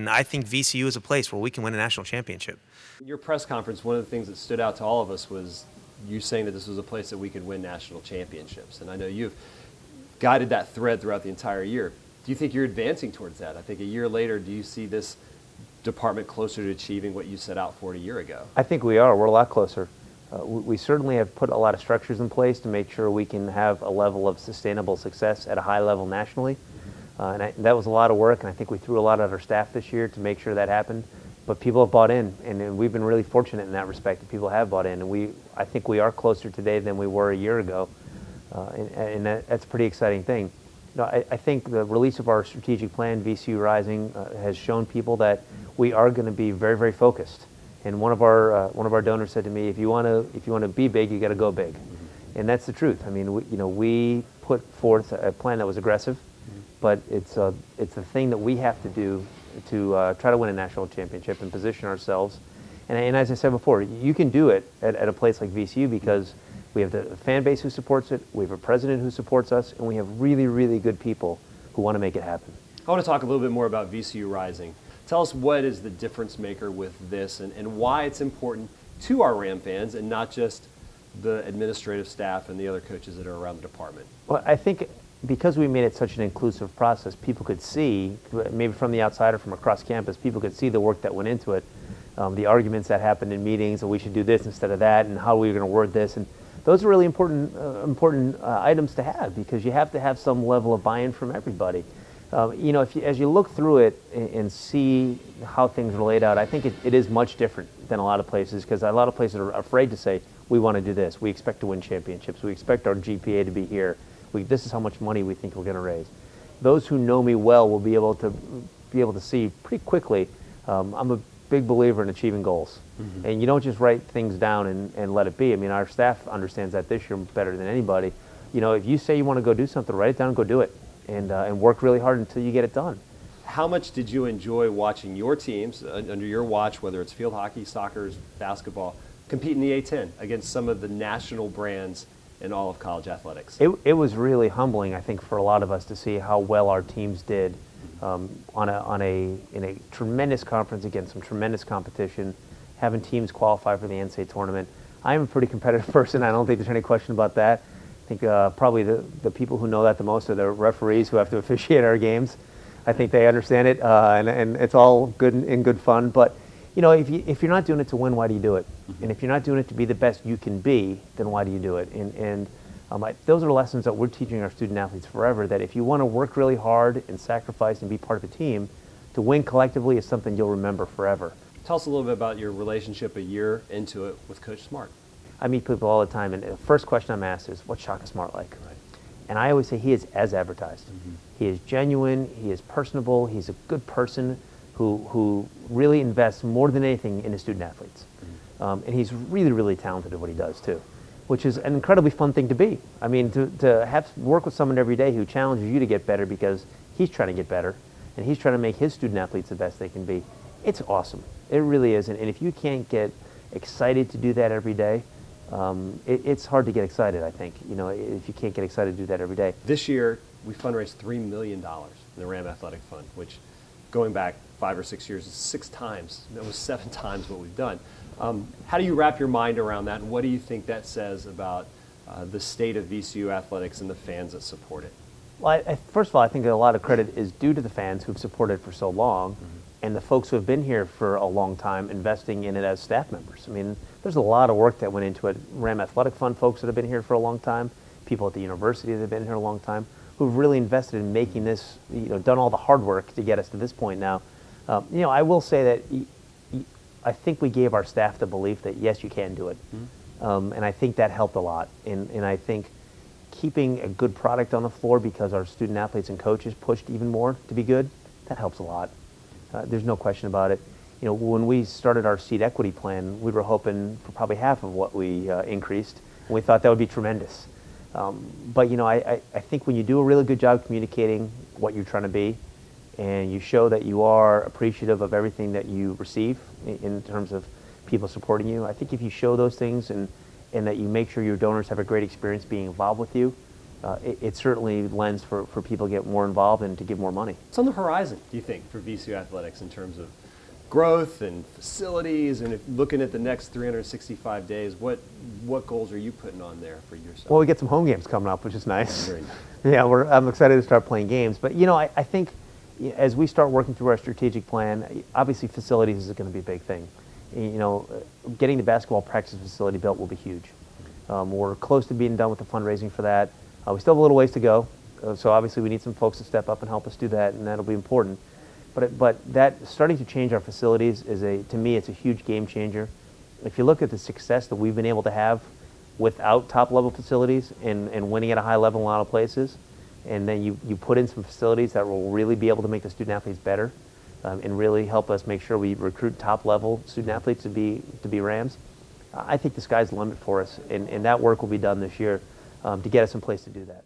And I think VCU is a place where we can win a national championship. In your press conference, one of the things that stood out to all of us was you saying that this was a place that we could win national championships. And I know you've guided that thread throughout the entire year. Do you think you're advancing towards that? I think a year later, do you see this department closer to achieving what you set out for a year ago? I think we are. We're a lot closer. We certainly have put a lot of structures in place to make sure we can have a level of sustainable success at a high level nationally. That was a lot of work, and I think we threw a lot at our staff this year to make sure that happened. But people have bought in, and we've been really fortunate in that respect that people have bought in. And I think we are closer today than we were a year ago, and that's a pretty exciting thing. I think the release of our strategic plan, VCU Rising, has shown people that we are going to be very, very focused. And one of our donors said to me, if you want to be big, you got to go big, and that's the truth. I mean, we put forth a plan that was aggressive, but it's a thing that we have to do to try to win a national championship and position ourselves. And as I said before, you can do it at a place like VCU because we have the fan base who supports it, we have a president who supports us, and we have really, really good people who want to make it happen. I want to talk a little bit more about VCU Rising. Tell us what is the difference maker with this and why it's important to our Ram fans and not just the administrative staff and the other coaches that are around the department. Well, I think because we made it such an inclusive process, people could see, maybe from the outside or from across campus, people could see the work that went into it, the arguments that happened in meetings, that we should do this instead of that, and how we were going to word this. And those are really important items to have because you have to have some level of buy-in from everybody. As you look through it and see how things are laid out, I think it is much different than a lot of places because a lot of places are afraid to say, we want to do this. We expect to win championships. We expect our GPA to be here. This is how much money we think we're going to raise. Those who know me well will be able to see pretty quickly. I'm a big believer in achieving goals, and you don't just write things down and let it be. I mean, our staff understands that this year better than anybody. If you say you want to go do something, write it down and go do it, and work really hard until you get it done. How much did you enjoy watching your teams under your watch, whether it's field hockey, soccer, basketball, compete in the A10 against some of the national brands in all of college athletics? It was really humbling, I think, for a lot of us to see how well our teams did in a tremendous conference against some tremendous competition, having teams qualify for the NCAA tournament. I'm a pretty competitive person. I don't think there's any question about that. I think probably the people who know that the most are the referees who have to officiate our games. I think they understand it, and it's all good in good fun. But if you're not doing it to win, why do you do it? And if you're not doing it to be the best you can be, then why do you do it? And those are lessons that we're teaching our student athletes forever, that if you want to work really hard and sacrifice and be part of a team, to win collectively is something you'll remember forever. Tell us a little bit about your relationship a year into it with Coach Smart. I meet people all the time, and the first question I'm asked is, what's Shaka Smart like? Right. And I always say he is as advertised. He is genuine, he is personable, he's a good person who really invests more than anything in his student athletes. And he's really, really talented at what he does too, which is an incredibly fun thing to be. I mean, to have work with someone every day who challenges you to get better because he's trying to get better and he's trying to make his student athletes the best they can be. It's awesome. It really is. And if you can't get excited to do that every day, it's hard to get excited, I think, if you can't get excited to do that every day. This year, we fundraised $3 million in the Ram Athletic Fund, which going back 5 or 6 years is 6 times. That was 7 times what we've done. How do you wrap your mind around that, and what do you think that says about the state of VCU athletics and the fans that support it? Well, first of all, I think a lot of credit is due to the fans who've supported it for so long, and the folks who have been here for a long time investing in it as staff members. I mean, there's a lot of work that went into it. Ram Athletic Fund folks that have been here for a long time, people at the university that have been here a long time, who've really invested in making this, done all the hard work to get us to this point now. I will say that I think we gave our staff the belief that, yes, you can do it. And I think that helped a lot. And I think keeping a good product on the floor because our student athletes and coaches pushed even more to be good, that helps a lot. There's no question about it. When we started our seat equity plan, we were hoping for probably half of what we increased, and we thought that would be tremendous. But I think when you do a really good job communicating what you're trying to be, and you show that you are appreciative of everything that you receive in terms of people supporting you, I think if you show those things and that you make sure your donors have a great experience being involved with you, it certainly lends for people to get more involved and to give more money. What's on the horizon, do you think, for VCU athletics in terms of growth and facilities, and if looking at the next 365 days, what goals are you putting on there for yourself? Well, we get some home games coming up, which is nice. Very nice. Yeah, I'm excited to start playing games. But, I think as we start working through our strategic plan, obviously facilities is going to be a big thing. Getting the basketball practice facility built will be huge. We're close to being done with the fundraising for that. We still have a little ways to go, so obviously we need some folks to step up and help us do that, and that'll be important. But that starting to change our facilities to me, it's a huge game changer. If you look at the success that we've been able to have without top-level facilities and winning at a high level in a lot of places, and then you put in some facilities that will really be able to make the student athletes better and really help us make sure we recruit top-level student athletes to be Rams, I think the sky's the limit for us, and that work will be done this year to get us in place to do that.